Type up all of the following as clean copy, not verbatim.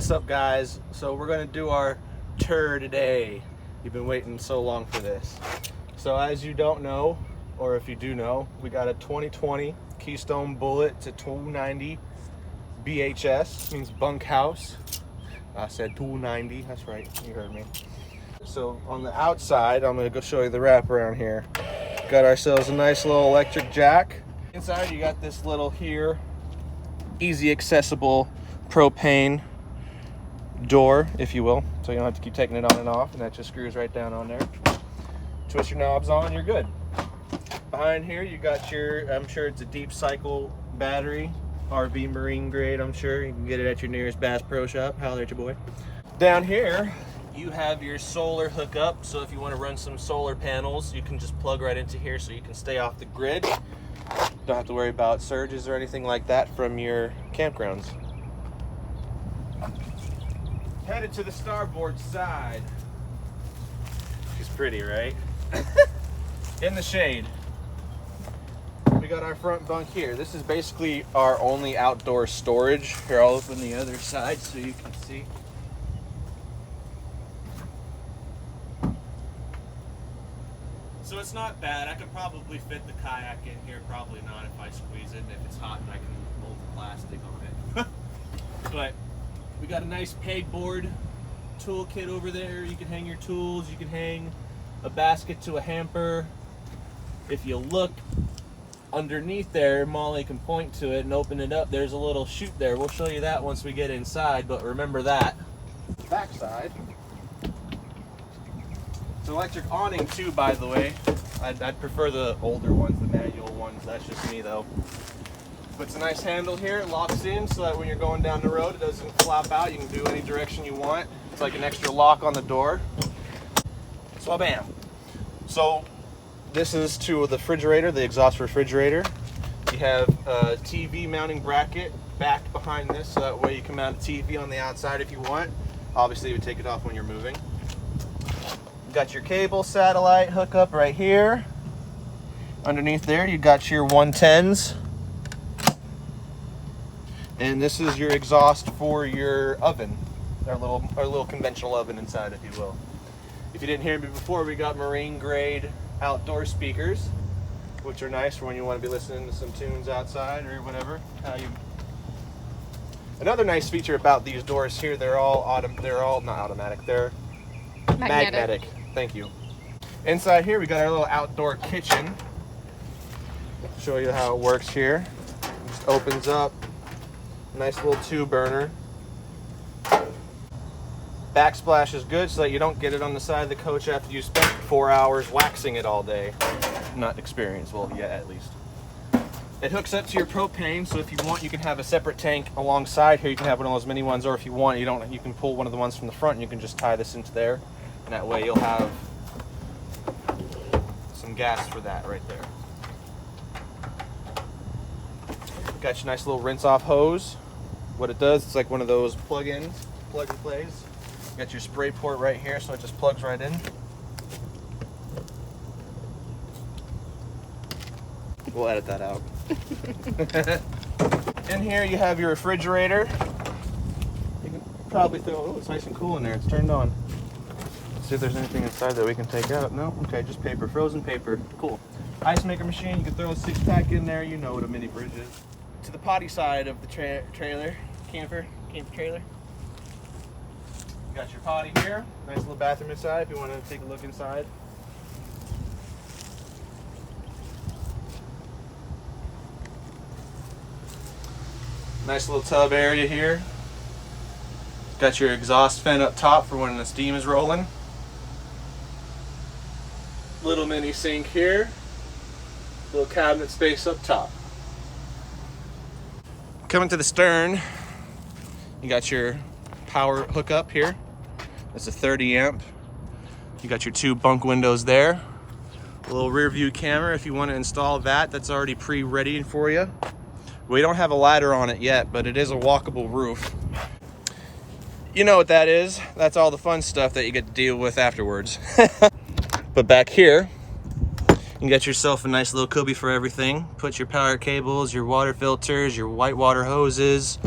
What's up, guys? So we're gonna do our tour today. You've been waiting so long for this. So as you don't know, or if you do know, we got a 2020 Keystone Bullet to 290 BHS, means bunkhouse. I said 290, that's right, you heard me. So on the outside, I'm gonna go show you the wraparound here. Got ourselves a nice little electric jack. Inside you got this little here, easy accessible propane door, if you will, so you don't have to keep taking it on and off, and that just screws right down on there. Twist your knobs on, you're good. Behind here you got your, I'm sure it's a deep cycle battery, RV marine grade, I'm sure. You can get it at your nearest Bass Pro Shop. Holler at your boy. Down here you have your solar hookup, so if you want to run some solar panels, you can just plug right into here so you can stay off the grid. Don't have to worry about surges or anything like that from your campgrounds. Headed to the starboard side. She's pretty, right? In the shade. We got our front bunk here. This is basically our only outdoor storage. Here, I'll open the other side so you can see. So it's not bad. I could probably fit the kayak in here. Probably not if I squeeze it. And if it's hot, and I can mold the plastic on it. But we got a nice pegboard toolkit over there. You can hang your tools. You can hang a basket to a hamper. If you look underneath there, Molly can point to it and open it up. There's a little chute there. We'll show you that once we get inside, but remember that. Back side. It's an electric awning too, by the way. I'd prefer the older ones, the manual ones. That's just me though. Puts a nice handle here. It locks in so that when you're going down the road, it doesn't flap out. You can do any direction you want. It's like an extra lock on the door. So bam. So this is to the refrigerator, the exhaust refrigerator. You have a TV mounting bracket back behind this, so that way you can mount a TV on the outside if you want. Obviously, you would take it off when you're moving. You got your cable satellite hookup right here. Underneath there, you got your 110s. And this is your exhaust for your oven, our little conventional oven inside, if you will. If you didn't hear me before, we got marine grade outdoor speakers, which are nice for when you want to be listening to some tunes outside or whatever. Another nice feature about these doors here, they're all not automatic, they're magnetic. Thank you. Inside here we got our little outdoor kitchen. Show you how it works here. Just opens up. Nice little 2-burner. Backsplash is good so that you don't get it on the side of the coach after you spent 4 hours waxing it all day. Not experienced, well, yeah, at least. It hooks up to your propane, so if you want, you can have a separate tank alongside here. You can have one of those mini ones, or if you want, you can pull one of the ones from the front and you can just tie this into there. And that way you'll have some gas for that right there. Got your nice little rinse-off hose. What it does, it's like one of those plug-ins, plug and plays. Got your spray port right here, so it just plugs right in. We'll edit that out. In here you have your refrigerator. You can probably throw, oh, it's nice and cool in there. It's turned on. Let's see if there's anything inside that we can take out. No? Okay, just paper, frozen paper. Cool. Ice maker machine, you can throw a 6-pack in there. You know what a mini fridge is. To the potty side of the camper trailer. You got your potty here. Nice little bathroom inside if you want to take a look inside. Nice little tub area here. Got your exhaust fan up top for when the steam is rolling. Little mini sink here. Little cabinet space up top. Coming to the stern, you got your power hookup here. That's a 30 amp. You got your 2 bunk windows there. A little rear view camera if you want to install that. That's already pre-ready for you. We don't have a ladder on it yet, but it is a walkable roof. You know what that is. That's all the fun stuff that you get to deal with afterwards. But back here, you get yourself a nice little cubby for everything. Put your power cables, your water filters, your white water hoses,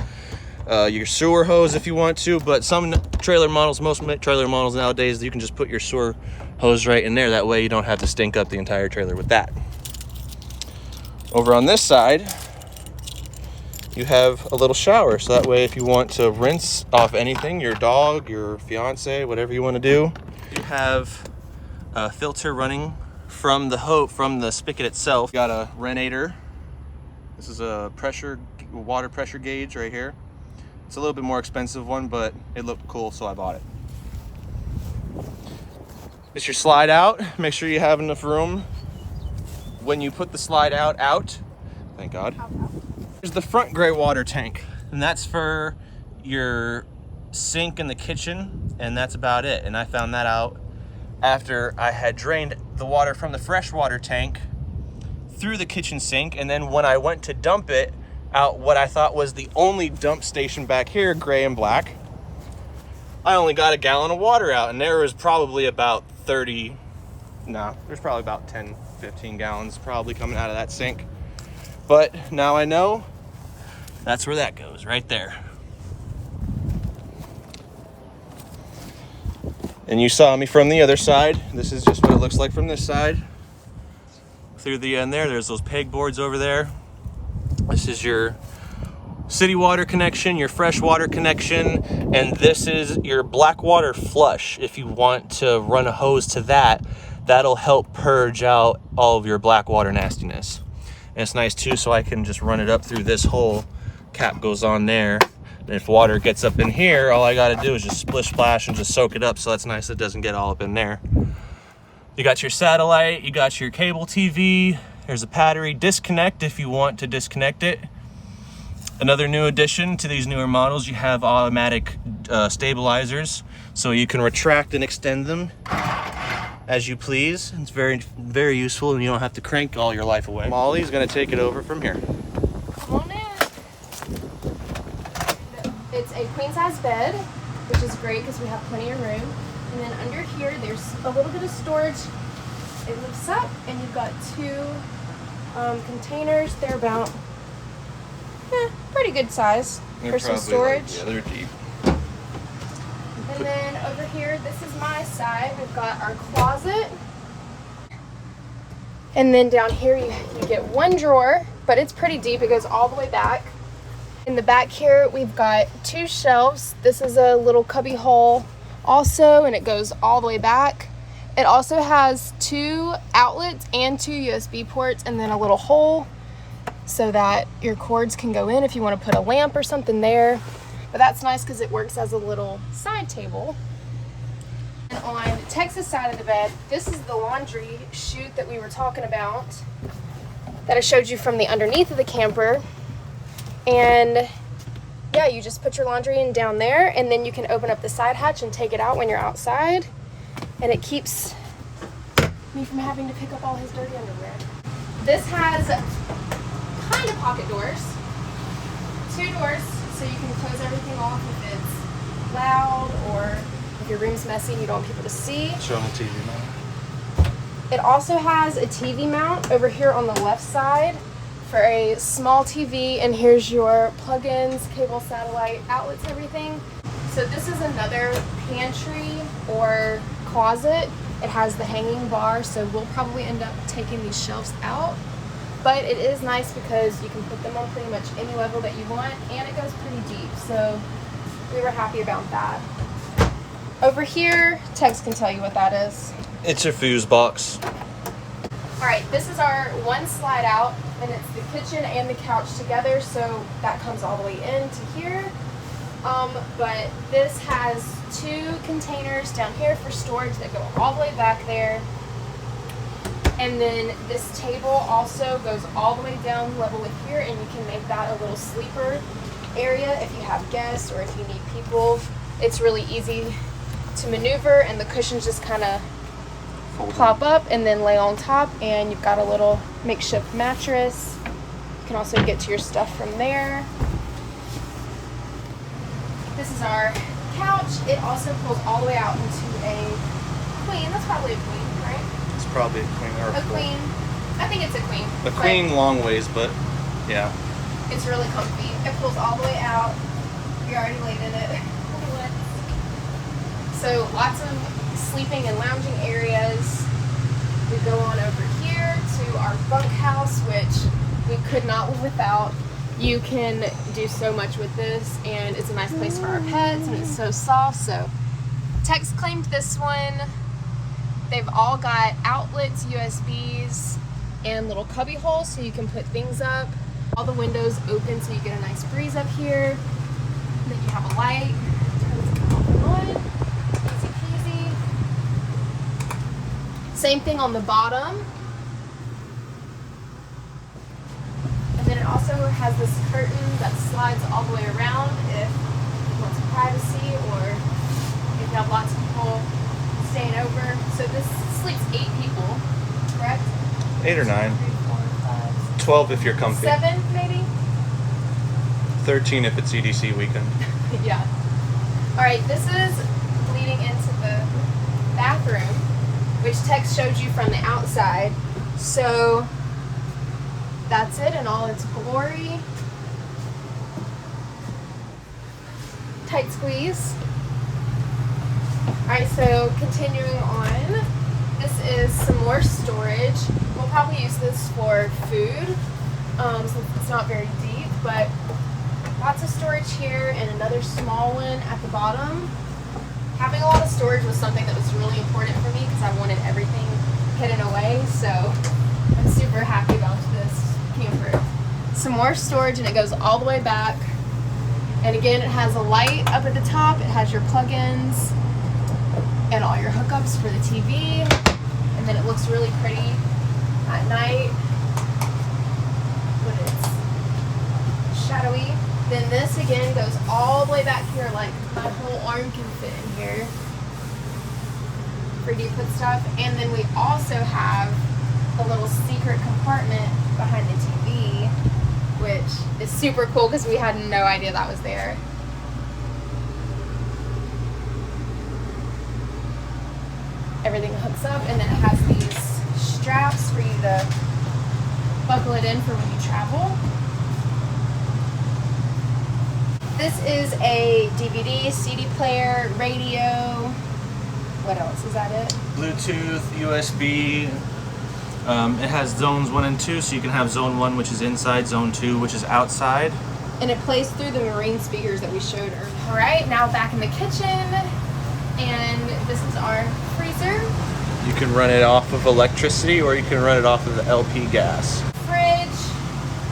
your sewer hose if you want to, but some trailer models, most trailer models nowadays, you can just put your sewer hose right in there. That way you don't have to stink up the entire trailer with that. Over on this side, you have a little shower, so that way if you want to rinse off anything, your dog, your fiance, whatever you want to do, you have a filter running from the spigot itself. You got a Renator. This is a water pressure gauge right here. It's a little bit more expensive one, but it looked cool, so I bought it. It's your slide out. Make sure you have enough room when you put the slide out. Thank God. There's the front gray water tank, and that's for your sink in the kitchen, and that's about it. And I found that out after I had drained the water from the freshwater tank through the kitchen sink, and then when I went to dump it out what I thought was the only dump station back here, gray and black, I only got a gallon of water out, and there was probably about there's probably about 10, 15 gallons probably coming out of that sink. But now I know that's where that goes, right there. And you saw me from the other side. This is just what it looks like from this side. Through the end there's those peg boards over there. This is your city water connection, your fresh water connection, and this is your black water flush. If you want to run a hose to that, that'll help purge out all of your black water nastiness. And it's nice too, so I can just run it up through this hole. Cap goes on there. And if water gets up in here, all I gotta do is just splish splash and just soak it up, so that's nice, it doesn't get all up in there. You got your satellite, you got your cable TV, there's a battery disconnect if you want to disconnect it. Another new addition to these newer models, you have automatic stabilizers, so you can retract and extend them as you please. It's very, very useful, and you don't have to crank all your life away. Molly's gonna take it over from here. Come on in. It's a queen size bed, which is great because we have plenty of room. And then under here, there's a little bit of storage. It lifts up, and you've got two containers. They're about pretty good size for some storage. Yeah, they're deep. And then over here, this is my side. We've got our closet. And then down here, you get one drawer, but it's pretty deep. It goes all the way back. In the back here, we've got two shelves. This is a little cubby hole also, and it goes all the way back. It also has two outlets and two USB ports, and then a little hole so that your cords can go in if you want to put a lamp or something there. But that's nice because it works as a little side table. And on Tex's side of the bed, this is the laundry chute that we were talking about that I showed you from the underneath of the camper. And yeah, you just put your laundry in down there, and then you can open up the side hatch and take it out when you're outside. And it keeps me from having to pick up all his dirty underwear. This has kind of pocket doors. Two doors, so you can close everything off if it's loud or if your room's messy and you don't want people to see. Show them the TV mount. It also has a TV mount over here on the left side for a small TV, and here's your plug-ins, cable, satellite, outlets, everything. So this is another pantry or closet. It has the hanging bar, so we'll probably end up taking these shelves out. But it is nice because you can put them on pretty much any level that you want, and it goes pretty deep, so we were happy about that. Over here, Tex can tell you what that is. It's your fuse box. All right, this is our one slide out, and it's the kitchen and the couch together, so that comes all the way into here. But this has two containers down here for storage that go all the way back there. And then this table also goes all the way down level with here, and you can make that a little sleeper area if you have guests or if you need people. It's really easy to maneuver, and the cushions just kind of pop up and then lay on top, and you've got a little makeshift mattress. You can also get to your stuff from there. This is our couch. It also pulls all the way out into a queen. That's probably a queen, right? It's probably a queen or a queen. I think it's a queen. A queen long ways, but yeah. It's really comfy. It pulls all the way out. You already laid in it. So lots of sleeping and lounging areas. We go on over here to our bunkhouse, which we could not live without. You can do so much with this, and it's a nice place for our pets, and it's so soft. So Tex claimed this one. They've all got outlets, USBs, and little cubby holes so you can put things up. All the windows open so you get a nice breeze up here. And then you have a light. Turns it off and on. Easy peasy. Same thing on the bottom. And then it also has this curtain that slides all the way around if you want some privacy or if you have lots of people staying over. So this sleeps 8 people, correct? 8 or 9. 3, 4, 5, 12 if you're comfy. 7 maybe? 13 if it's EDC weekend. Yeah. Alright, this is leading into the bathroom, which Tex showed you from the outside. So that's it in all its glory. Tight squeeze. Alright, so continuing on, this is some more storage. We'll probably use this for food, since it's not very deep, but lots of storage here and another small one at the bottom. Having a lot of storage was something that was really important for me because I wanted everything hidden away, so I'm super happy about this camper. Some more storage, and it goes all the way back. And again, it has a light up at the top, it has your plugins and all your hookups for the TV, and then it looks really pretty at night when it's shadowy. Then this again goes all the way back here, like my whole arm can fit in here for you to put stuff. And then we also have a little secret compartment behind the TV, which is super cool because we had no idea that was there. Everything hooks up, and then it has these straps for you to buckle it in for when you travel. This is a DVD, CD player, radio. What else? Is that it? Bluetooth, USB. It has zones 1 and 2, so you can have zone 1, which is inside, zone 2, which is outside. And it plays through the marine speakers that we showed earlier. All right, now back in the kitchen, and this is our freezer. You can run it off of electricity, or you can run it off of the LP gas. Fridge,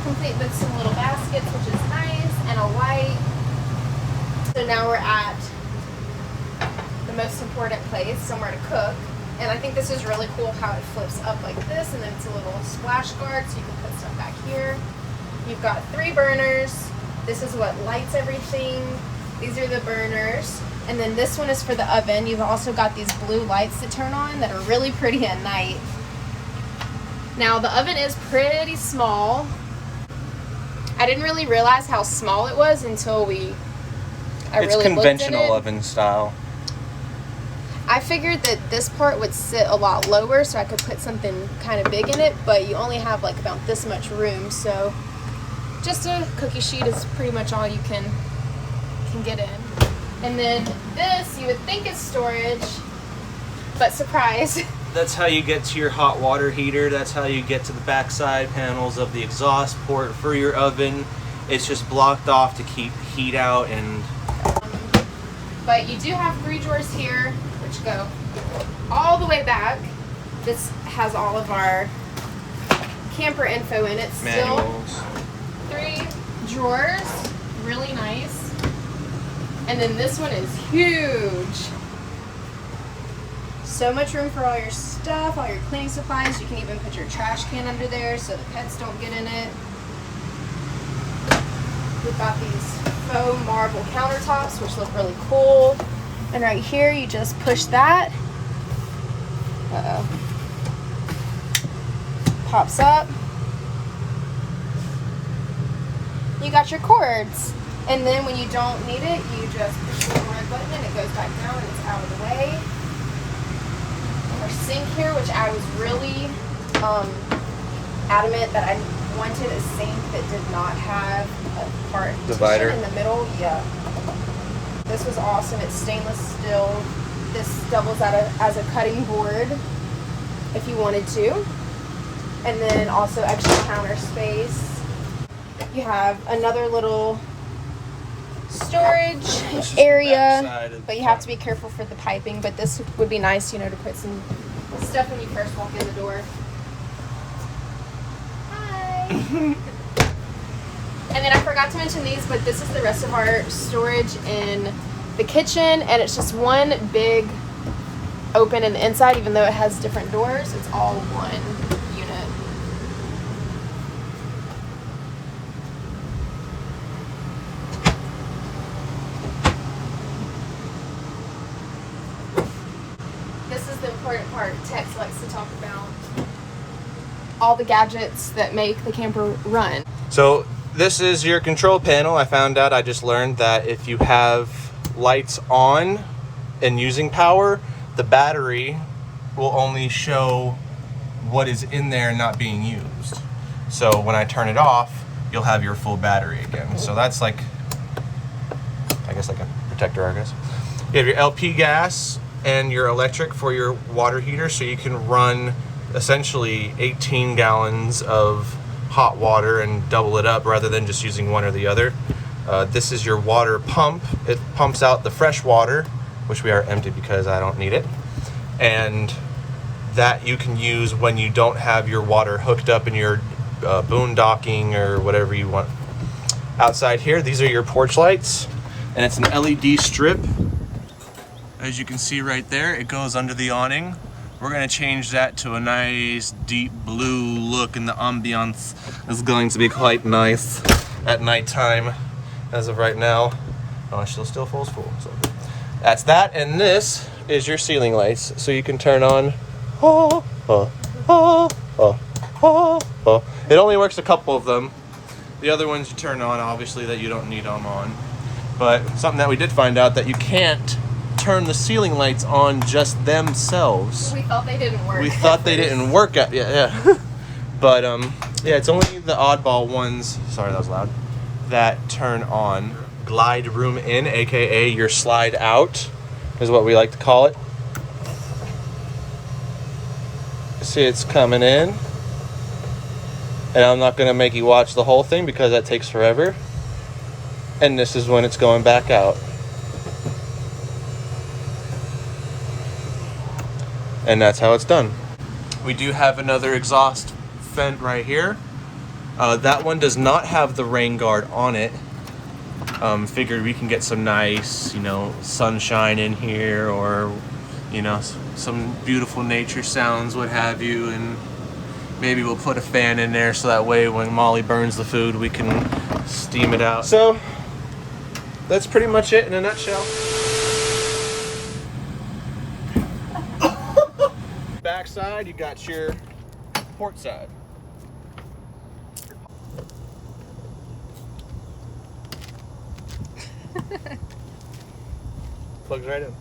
complete with some little baskets, which is nice, and a light. So now we're at the most important place, somewhere to cook. And I think this is really cool how it flips up like this, and then it's a little splash guard so you can put stuff back here. You've got 3 burners. This is what lights everything. These are the burners. And then this one is for the oven. You've also got these blue lights that turn on that are really pretty at night. Now the oven is pretty small. I didn't really realize how small it was until I It's really conventional looked at it. oven style. I figured that this part would sit a lot lower so I could put something kind of big in it, but you only have like about this much room, so just a cookie sheet is pretty much all you can get in. And then this you would think is storage, but surprise. That's how you get to your hot water heater. That's how you get to the backside panels of the exhaust port for your oven. It's just blocked off to keep heat out. And but you do have 3 drawers here, which go all the way back. This has all of our camper info in it. manuals. Still 3 drawers, really nice. And then this one is huge. So much room for all your stuff, all your cleaning supplies. You can even put your trash can under there so the pets don't get in it. We've got these faux marble countertops, which look really cool. And right here, you just push that. Pops up. You got your cords. And then when you don't need it, you just push the little red button and it goes back down and it's out of the way. And our sink here, which I was really adamant that I wanted a sink that did not have a partition Divider. in the middle. Yeah. This was awesome. It's stainless steel. This doubles as a cutting board if you wanted to. And then also extra counter space. You have another little storage area, but you have to be careful for the piping. But this would be nice, you know, to put some stuff when you first walk in the door. Hi. And then I forgot to mention these, but this is the rest of our storage in the kitchen, and it's just one big open in the inside. Even though it has different doors, it's all one unit. This is the important part. Tex likes to talk about all the gadgets that make the camper run. So this is your control panel. I just learned that if you have lights on and using power, the battery will only show what is in there not being used. So when I turn it off, you'll have your full battery again. So that's like, I guess like a protector, I guess. You have your LP gas and your electric for your water heater, so you can run essentially 18 gallons of hot water and double it up rather than just using one or the other. This is your water pump. It pumps out the fresh water, which we are empty because I don't need it, and that you can use when you don't have your water hooked up in your boondocking or whatever you want. Outside here, these are your porch lights, and it's an LED strip. As you can see right there, it goes under the awning. We're gonna change that to a nice deep blue look, and the ambiance is going to be quite nice at nighttime. As of right now, oh, it still feels full. So that's that, and this is your ceiling lights, so you can turn on. It only works a couple of them. The other ones you turn on, obviously, that you don't need them on. But something that we did find out, that you can't turn the ceiling lights on just themselves. We thought they didn't work. We thought they didn't work. Yeah. But yeah, it's only the oddball ones. Sorry, that was loud. That turn on. Glide room in, aka your slide out, is what we like to call it. See, it's coming in, and I'm not gonna make you watch the whole thing because that takes forever. And this is when it's going back out. And that's how it's done. We do have another exhaust vent right here. That one does not have the rain guard on it. Figured we can get some nice, sunshine in here, or, some beautiful nature sounds, what have you, and maybe we'll put a fan in there so that way when Molly burns the food, we can steam it out. So, that's pretty much it in a nutshell. Backside, you got your port side. Plugs right in.